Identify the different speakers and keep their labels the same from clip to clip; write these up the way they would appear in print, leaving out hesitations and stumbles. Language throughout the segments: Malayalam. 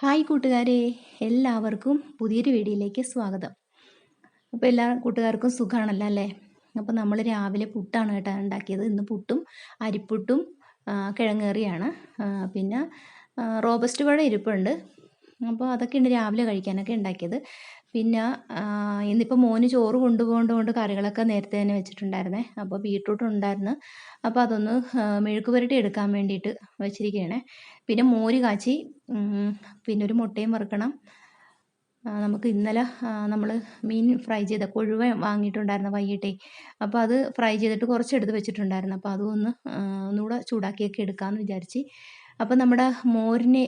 Speaker 1: ഹായ് കൂട്ടുകാരെ, എല്ലാവർക്കും പുതിയൊരു വീഡിയോയിലേക്ക് സ്വാഗതം. അപ്പോൾ എല്ലാ കൂട്ടുകാർക്കും സുഖമാണല്ലോ അല്ലേ? അപ്പോൾ നമ്മൾ രാവിലെ പുട്ടാണ് കേട്ടോ ഉണ്ടാക്കിയത്. ഇന്ന് പുട്ടും അരിപ്പുട്ടും കിഴങ്ങേറിയാണ്. പിന്നെ റോബസ്റ്റ് പഴം ഇരിപ്പുണ്ട്. അപ്പോൾ അതൊക്കെയാണ് രാവിലെ കഴിക്കാനൊക്കെ ഉണ്ടാക്കിയത്. പിന്നെ ഇന്നിപ്പോൾ മോന് ചോറ് കൊണ്ടുപോകേണ്ടതുകൊണ്ട് കറികളൊക്കെ നേരത്തെ തന്നെ വെച്ചിട്ടുണ്ടായിരുന്നേ. അപ്പോൾ ബീട്രൂട്ട് ഉണ്ടായിരുന്നു. അപ്പോൾ അതൊന്ന് മെഴുക്ക് പുരട്ടി എടുക്കാൻ വേണ്ടിയിട്ട് വെച്ചിരിക്കുകയാണേ. പിന്നെ മോര് കാച്ചി, പിന്നെ ഒരു മുട്ടയും വറുക്കണം. നമുക്ക് ഇന്നലെ നമ്മൾ മീൻ ഫ്രൈ ചെയ്ത കൊഴുവ വാങ്ങിയിട്ടുണ്ടായിരുന്നു വൈകിട്ടേ. അപ്പോൾ അത് ഫ്രൈ ചെയ്തിട്ട് കുറച്ചെടുത്ത് വെച്ചിട്ടുണ്ടായിരുന്നു. അപ്പോൾ അതൊന്ന് ഒന്നുകൂടെ ചൂടാക്കിയൊക്കെ എടുക്കാമെന്ന് വിചാരിച്ച്. അപ്പോൾ നമ്മുടെ മോരിനെ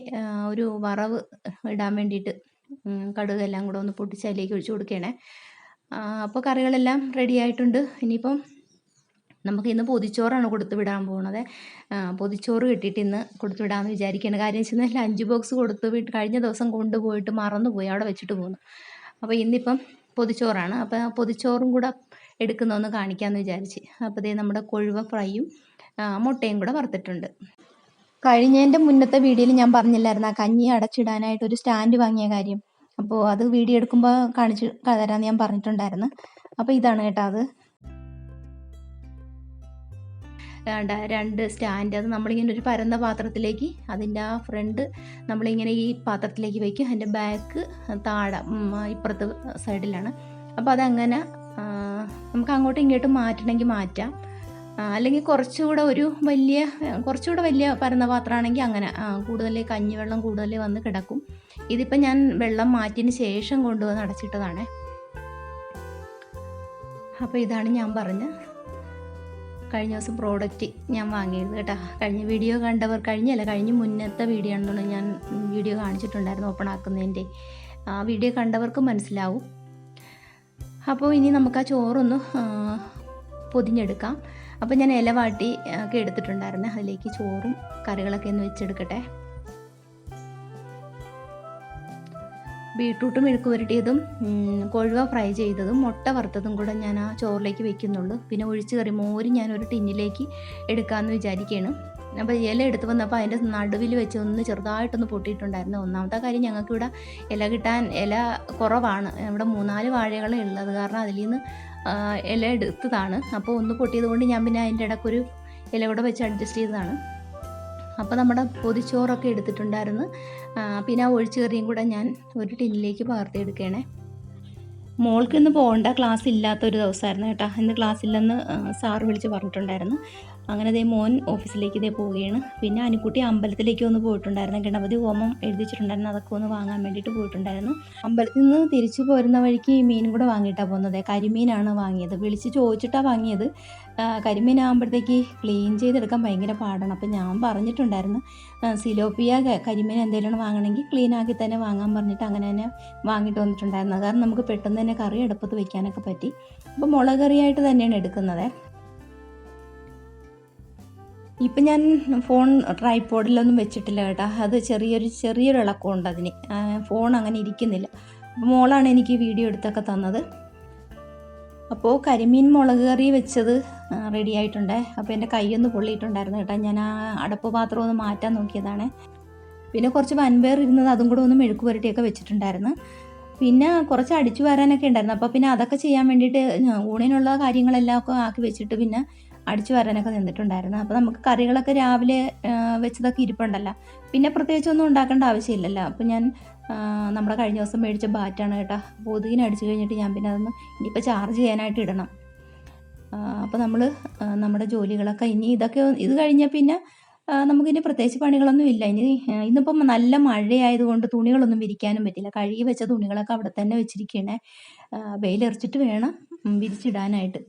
Speaker 1: ഒരു വറവ് ഇടാൻ വേണ്ടിയിട്ട് കടുകെല്ലാം കൂടെ ഒന്ന് പൊട്ടിച്ച് അതിലേക്ക് ഒഴിച്ച് കൊടുക്കുകയാണേ. അപ്പോൾ കറികളെല്ലാം റെഡി ആയിട്ടുണ്ട്. ഇനിയിപ്പം നമുക്ക് ഇന്ന് പൊതിച്ചോറാണ് കൊടുത്തു വിടാൻ പോകുന്നത്. പൊതിച്ചോറ് കിട്ടിയിട്ട് ഇന്ന് കൊടുത്തു വിടാമെന്ന് വിചാരിക്കുകയാണ്. കാര്യം വെച്ച് കഴിഞ്ഞാൽ ലഞ്ച് ബോക്സ് കഴിഞ്ഞ ദിവസം കൊണ്ടുപോയിട്ട് മറന്നുപോയി, അവിടെ വെച്ചിട്ട് പോന്നു. അപ്പോൾ ഇന്നിപ്പം പൊതിച്ചോറാണ്. അപ്പോൾ പൊതിച്ചോറും കൂടെ എടുക്കുന്നതൊന്ന് കാണിക്കാമെന്ന് വിചാരിച്ച്. അപ്പോൾ ഇതേ നമ്മുടെ കൊഴുവ ഫ്രൈയും മുട്ടയും കൂടെ വറുത്തിട്ടുണ്ട്. കഴിഞ്ഞതിൻ്റെ മുന്നത്തെ വീഡിയോയിൽ ഞാൻ പറഞ്ഞില്ലായിരുന്നു ആ കഞ്ഞി അടച്ചിടാനായിട്ട് ഒരു സ്റ്റാൻഡ് വാങ്ങിയ കാര്യം. അപ്പോൾ അത് വീഡിയോ എടുക്കുമ്പോൾ കാണിച്ച് തരാമെന്ന് ഞാൻ പറഞ്ഞിട്ടുണ്ടായിരുന്നു. അപ്പോൾ ഇതാണ് കേട്ടോ അത്. രണ്ട് സ്റ്റാൻഡ്, അത് നമ്മളിങ്ങനെ ഒരു പരന്ന പാത്രത്തിലേക്ക്, അതിൻ്റെ ആ ഫ്രണ്ട് നമ്മളിങ്ങനെ ഈ പാത്രത്തിലേക്ക് വയ്ക്കും. അതിൻ്റെ ബാക്ക് താഴെ ഇപ്പുറത്തെ സൈഡിലാണ്. അപ്പോൾ അതങ്ങനെ നമുക്ക് അങ്ങോട്ടും ഇങ്ങോട്ടും മാറ്റണമെങ്കിൽ മാറ്റാം. അല്ലെങ്കിൽ കുറച്ചുകൂടെ വലിയ പരന്ന പാത്രമാണെങ്കിൽ അങ്ങനെ കൂടുതൽ കഞ്ഞിവെള്ളം കൂടുതൽ വന്ന് കിടക്കും. ഇതിപ്പോൾ ഞാൻ വെള്ളം മാറ്റിയതിന് ശേഷം കൊണ്ടുവന്ന് അടച്ചിട്ടതാണ്. അപ്പോൾ ഇതാണ് ഞാൻ പറഞ്ഞ കഴിഞ്ഞ ദിവസം പ്രോഡക്റ്റ് ഞാൻ വാങ്ങിയത് കേട്ടോ. കഴിഞ്ഞ മുന്നത്തെ വീഡിയോ ആണെന്നുള്ളത് ഞാൻ വീഡിയോ കാണിച്ചിട്ടുണ്ടായിരുന്നു ഓപ്പൺ ആക്കുന്നതിൻ്റെ. ആ വീഡിയോ കണ്ടവർക്ക് മനസ്സിലാവും. അപ്പോൾ ഇനി നമുക്ക് ആ ചോറൊന്ന് പൊതിഞ്ഞെടുക്കാം. അപ്പോൾ ഞാൻ ഇല വാട്ടി ഒക്കെ എടുത്തിട്ടുണ്ടായിരുന്നു. അതിലേക്ക് ചോറും കറികളൊക്കെ ഒന്ന് വെച്ചെടുക്കട്ടെ. ബീട്രൂട്ട് മെഴുക്ക് പുരട്ടിയതും കൊഴുവ ഫ്രൈ ചെയ്തതും മുട്ട വറുത്തതും കൂടെ ഞാൻ ആ ചോറിലേക്ക് വെക്കുന്നുള്ളൂ. പിന്നെ ഒഴിച്ച് കറി മോര് ഞാനൊരു ടിന്നിലേക്ക് എടുക്കാമെന്ന് വിചാരിക്കുകയാണ്. അപ്പോൾ ഇല എടുത്ത് വന്നപ്പോൾ അതിൻ്റെ നടുവിൽ വെച്ച് ഒന്ന് ചെറുതായിട്ടൊന്ന് പൊട്ടിയിട്ടുണ്ടായിരുന്നു. ഒന്നാമത്തെ കാര്യം ഞങ്ങൾക്കിവിടെ ഇല കുറവാണ്. ഇവിടെ 3-4 വാഴകളേ ഉള്ളത് കാരണം അതിൽ നിന്ന് ഇല എടുത്തതാണ്. അപ്പോൾ ഒന്ന് പൊട്ടിയത് കൊണ്ട് ഞാൻ പിന്നെ അതിൻ്റെ ഇടയ്ക്കൊരു ഇല കൂടെ വെച്ച് അഡ്ജസ്റ്റ് ചെയ്തതാണ്. അപ്പോൾ നമ്മുടെ പൊതിച്ചോറൊക്കെ എടുത്തിട്ടുണ്ടായിരുന്നു. പിന്നെ ആ ഒഴിച്ച് കറിയും കൂടെ ഞാൻ ഒരു ടിന്നിലേക്ക് പകർത്തിയെടുക്കുകയാണേ. മോൾക്ക് ഇന്ന് പോകേണ്ട, ക്ലാസ് ഇല്ലാത്തൊരു ദിവസമായിരുന്നു കേട്ടോ. ഇന്ന് ക്ലാസ് ഇല്ലെന്ന് സാറ് വിളിച്ച് പറഞ്ഞിട്ടുണ്ടായിരുന്നു. അങ്ങനെ മോൻ ഓഫീസിലേക്ക് പോവുകയാണ്. പിന്നെ അനുക്കുട്ടി അമ്പലത്തിലേക്ക് ഒന്ന് പോയിട്ടുണ്ടായിരുന്നു. ഗണപതി ഹോമം എഴുതിച്ചിട്ടുണ്ടായിരുന്നു, അതൊക്കെ ഒന്ന് വാങ്ങാൻ വേണ്ടിയിട്ട് പോയിട്ടുണ്ടായിരുന്നു. അമ്പലത്തിൽ നിന്ന് തിരിച്ചു പോരുന്ന വഴിക്ക് മീനും കൂടെ വാങ്ങിയിട്ടാണ് പോകുന്നത്. കരിമീനാണ് വാങ്ങിയത്. വിളിച്ച് ചോദിച്ചിട്ടാണ് വാങ്ങിയത്. കരിമീനാകുമ്പോഴത്തേക്ക് ക്ലീൻ ചെയ്തെടുക്കാൻ ഭയങ്കര പാടാണ്. അപ്പോൾ ഞാൻ പറഞ്ഞിട്ടുണ്ടായിരുന്നു സിലോപ്പിയ കരിമീൻ എന്തെങ്കിലും വാങ്ങണമെങ്കിൽ ക്ലീൻ ആക്കി തന്നെ വാങ്ങാൻ പറഞ്ഞിട്ട് അങ്ങനെ തന്നെ വാങ്ങിയിട്ട് വന്നിട്ടുണ്ടായിരുന്നു. കാരണം നമുക്ക് പെട്ടെന്ന് തന്നെ കറി അടുപ്പത്ത് വയ്ക്കാനൊക്കെ പറ്റി. അപ്പോൾ മുളക് കറിയായിട്ട് തന്നെയാണ് എടുക്കുന്നത്. ഇപ്പം ഞാൻ ഫോൺ ട്രൈപോഡിലൊന്നും വെച്ചിട്ടില്ല കേട്ടോ. അത് ചെറിയൊരു ഇളക്കമുണ്ട് അതിന്. ഫോൺ അങ്ങനെ ഇരിക്കുന്നില്ല. അപ്പോൾ മോളാണ് എനിക്ക് വീഡിയോ എടുത്തൊക്കെ തന്നത്. അപ്പോൾ കരിമീൻ മുളക് കറി വെച്ചത് റെഡി ആയിട്ടുണ്ട്. അപ്പോൾ എൻ്റെ കൈയൊന്ന് പൊള്ളിയിട്ടുണ്ടായിരുന്നു കേട്ടോ. ഞാൻ ആ അടപ്പ് പാത്രം ഒന്ന് മാറ്റാൻ നോക്കിയതാണ്. പിന്നെ കുറച്ച് വൻപയർ ഇരുന്നത് അതും കൂടെ ഒന്ന് മെഴുക്ക് പുരട്ടിയൊക്കെ വെച്ചിട്ടുണ്ടായിരുന്നു. പിന്നെ കുറച്ച് അടിച്ചു വരാനൊക്കെ ഉണ്ടായിരുന്നു. അപ്പോൾ പിന്നെ അതൊക്കെ ചെയ്യാൻ വേണ്ടിയിട്ട് ഊണിനുള്ള കാര്യങ്ങളെല്ലാം ഒക്കെ ആക്കി വെച്ചിട്ട് പിന്നെ അടിച്ചു വരാനൊക്കെ നിന്നിട്ടുണ്ടായിരുന്നു. അപ്പോൾ നമുക്ക് കറികളൊക്കെ രാവിലെ വെച്ചതൊക്കെ ഇരിപ്പുണ്ടല്ലോ, പിന്നെ പ്രത്യേകിച്ചൊന്നും ഉണ്ടാക്കേണ്ട ആവശ്യമില്ലല്ലോ. അപ്പോൾ ഞാൻ നമ്മുടെ കഴിഞ്ഞ ദിവസം മേടിച്ച ബാറ്റാണ് കേട്ടോ. കൊതുകിന് അടിച്ചു കഴിഞ്ഞിട്ട് ഞാൻ പിന്നെ അതൊന്ന് ഇനിയിപ്പോൾ ചാർജ് ചെയ്യാനായിട്ട് ഇടണം. അപ്പോൾ നമ്മൾ നമ്മുടെ ജോലികളൊക്കെ ഇത് കഴിഞ്ഞാൽ പിന്നെ നമുക്കിനി പ്രത്യേകിച്ച് പണികളൊന്നും ഇല്ല. ഇന്നിപ്പം നല്ല മഴയായതുകൊണ്ട് തുണികളൊന്നും വിരിക്കാനും പറ്റില്ല. കഴുകി വെച്ച തുണികളൊക്കെ അവിടെ തന്നെ വെച്ചിരിക്കണേ. വെയിലെറിച്ചിട്ട് വേണം വിരിച്ചിടാനായിട്ട്.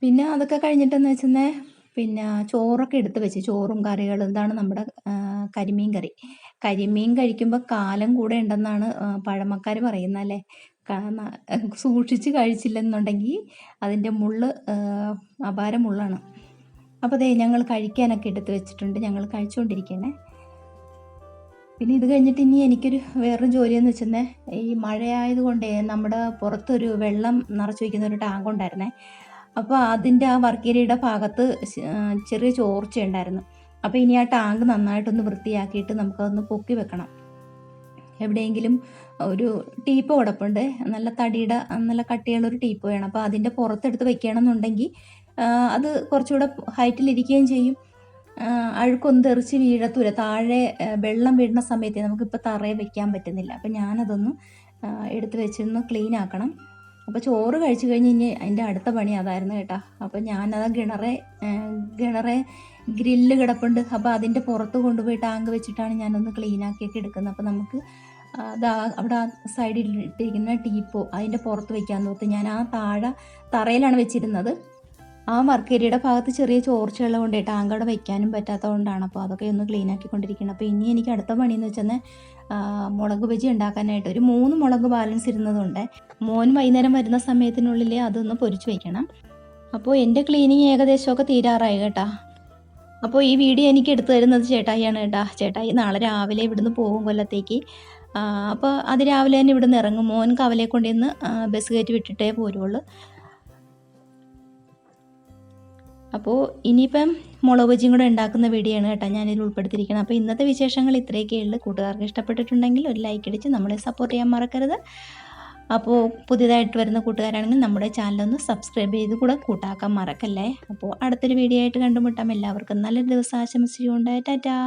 Speaker 1: പിന്നെ അതൊക്കെ കഴിഞ്ഞിട്ടെന്ന് വെച്ചെന്നാൽ പിന്നെ ചോറൊക്കെ എടുത്ത് വെച്ച് ചോറും കറികളും ഇതാണ് നമ്മുടെ കരിമീൻ കറി. കരിമീൻ കഴിക്കുമ്പോൾ കാലം കൂടെ ഉണ്ടെന്നാണ് പഴമക്കാർ പറയുന്നത് അല്ലേ. സൂക്ഷിച്ച് കഴിച്ചില്ലെന്നുണ്ടെങ്കിൽ അതിൻ്റെ മുള്ള് അപാര മുള്ളാണ്. അപ്പോൾ ദേ ഞങ്ങൾ കഴിക്കാനൊക്കെ എടുത്ത് വെച്ചിട്ടുണ്ട്, ഞങ്ങൾ കഴിച്ചുകൊണ്ടിരിക്കണേ. പിന്നെ ഇത് കഴിഞ്ഞിട്ട് ഇനി എനിക്കൊരു വേറൊരു ജോലിയെന്ന് വെച്ചെന്നാൽ ഈ മഴയായതുകൊണ്ടേ നമ്മുടെ പുറത്തൊരു വെള്ളം നിറച്ച് വയ്ക്കുന്ന ഒരു ടാങ്ക് ഉണ്ടായിരുന്നേ. അപ്പോൾ അതിൻ്റെ ആ വർക്ക് ഏരിയയുടെ ഭാഗത്ത് ചെറിയ ചോർച്ചയുണ്ടായിരുന്നു. അപ്പോൾ ഇനി ആ ടാങ്ക് നന്നായിട്ടൊന്ന് വൃത്തിയാക്കിയിട്ട് നമുക്കതൊന്ന് പൊക്കി വെക്കണം. എവിടെയെങ്കിലും ഒരു ടീപ്പ് കിടപ്പുണ്ട്, നല്ല തടിയുടെ നല്ല കട്ടിയുള്ളൊരു ടീപ്പ് വേണം. അപ്പോൾ അതിൻ്റെ പുറത്തെടുത്ത് വെക്കുകയാണെന്നുണ്ടെങ്കിൽ അത് കുറച്ചുകൂടെ ഹൈറ്റിലിരിക്കുകയും ചെയ്യും, അഴുക്കൊന്നും തെറിച്ച് വീഴത്തൂല. താഴെ വെള്ളം വീഴുന്ന സമയത്ത് നമുക്കിപ്പോൾ തറയെ വെക്കാൻ പറ്റുന്നില്ല. അപ്പോൾ ഞാനതൊന്ന് എടുത്ത് വെച്ചൊന്ന് ക്ലീൻ ആക്കണം. അപ്പോൾ ചോറ് കഴിച്ച് കഴിഞ്ഞ് ഇനി അതിൻ്റെ അടുത്ത പണി അതായിരുന്നു കേട്ടോ. അപ്പോൾ ഞാനത് കിണറെ ഗ്രില്ല് കിടപ്പുണ്ട്, അപ്പോൾ അതിൻ്റെ പുറത്ത് കൊണ്ടുപോയി ടാങ്ക് വെച്ചിട്ടാണ് ഞാനൊന്ന് ക്ലീൻ ആക്കിയൊക്കെ എടുക്കുന്നത്. അപ്പോൾ നമുക്ക് അവിടെ ആ സൈഡിൽ ഇട്ടിരിക്കുന്ന ടീപ്പോ അതിൻ്റെ പുറത്ത് വെക്കാൻ നോക്കി ഞാൻ ആ തറയിലാണ് വെച്ചിരുന്നത്. ആ വർക്ക് ഏരിയയുടെ ഭാഗത്ത് ചെറിയ ചോർച്ചയുള്ളത് കൊണ്ട് ടാങ്ക് അവിടെ വെക്കാനും പറ്റാത്തത് കൊണ്ടാണ്. അപ്പോൾ അതൊക്കെ ഒന്ന് ക്ലീൻ ആക്കിക്കൊണ്ടിരിക്കണം. അപ്പോൾ ഇനി എനിക്ക് അടുത്ത പണിയെന്ന് വെച്ചാൽ മുളക് ബജി ഉണ്ടാക്കാനായിട്ട് ഒരു 3 മുളക് ബാലൻസ് ഇരുന്നതുകൊണ്ട് മോൻ വൈകുന്നേരം വരുന്ന സമയത്തിനുള്ളിൽ അതൊന്ന് പൊരിച്ച് വയ്ക്കണം. അപ്പോൾ എൻ്റെ ക്ലീനിങ് ഏകദേശമൊക്കെ തീരാറായി കേട്ടോ. അപ്പോൾ ഈ വീഡിയോ എനിക്ക് എടുത്തു തരുന്നത് ചേട്ടായിയാണ് കേട്ടോ. ചേട്ടായി നാളെ രാവിലെ ഇവിടുന്ന് പോകും കൊല്ലത്തേക്ക്. അപ്പോൾ അത് രാവിലെ തന്നെ ഇവിടുന്ന് ഇറങ്ങും. മോൻ കവലെ കൊണ്ടുവന്ന് ബസ് കയറ്റി വിട്ടിട്ടേ പോരുള്ളൂ. അപ്പോൾ ഇനിയിപ്പം മുളക് ബജിയും കൂടെ ഉണ്ടാക്കുന്ന വീഡിയോ ആണ് കേട്ടോ ഞാനിതിൽ ഉൾപ്പെടുത്തിയിരിക്കണം. അപ്പോൾ ഇന്നത്തെ വിശേഷങ്ങൾ ഇത്രയൊക്കെ ഉള്ളൂ. കൂട്ടുകാർക്ക് ഇഷ്ടപ്പെട്ടിട്ടുണ്ടെങ്കിൽ ഒരു ലൈക്ക് അടിച്ച് നമ്മളെ സപ്പോർട്ട് ചെയ്യാൻ മറക്കരുത്. അപ്പോൾ പുതിയതായിട്ട് വരുന്ന കൂട്ടുകാരാണെങ്കിൽ നമ്മുടെ ചാനലൊന്ന് സബ്സ്ക്രൈബ് ചെയ്ത് കൂടെ കൂട്ടാക്കാൻ മറക്കല്ലേ. അപ്പോൾ അടുത്തൊരു വീഡിയോ ആയിട്ട് കണ്ടുമുട്ടാം. എല്ലാവർക്കും നല്ലൊരു ദിവസം ആശംസിച്ചുകൊണ്ട് ടാറ്റാ.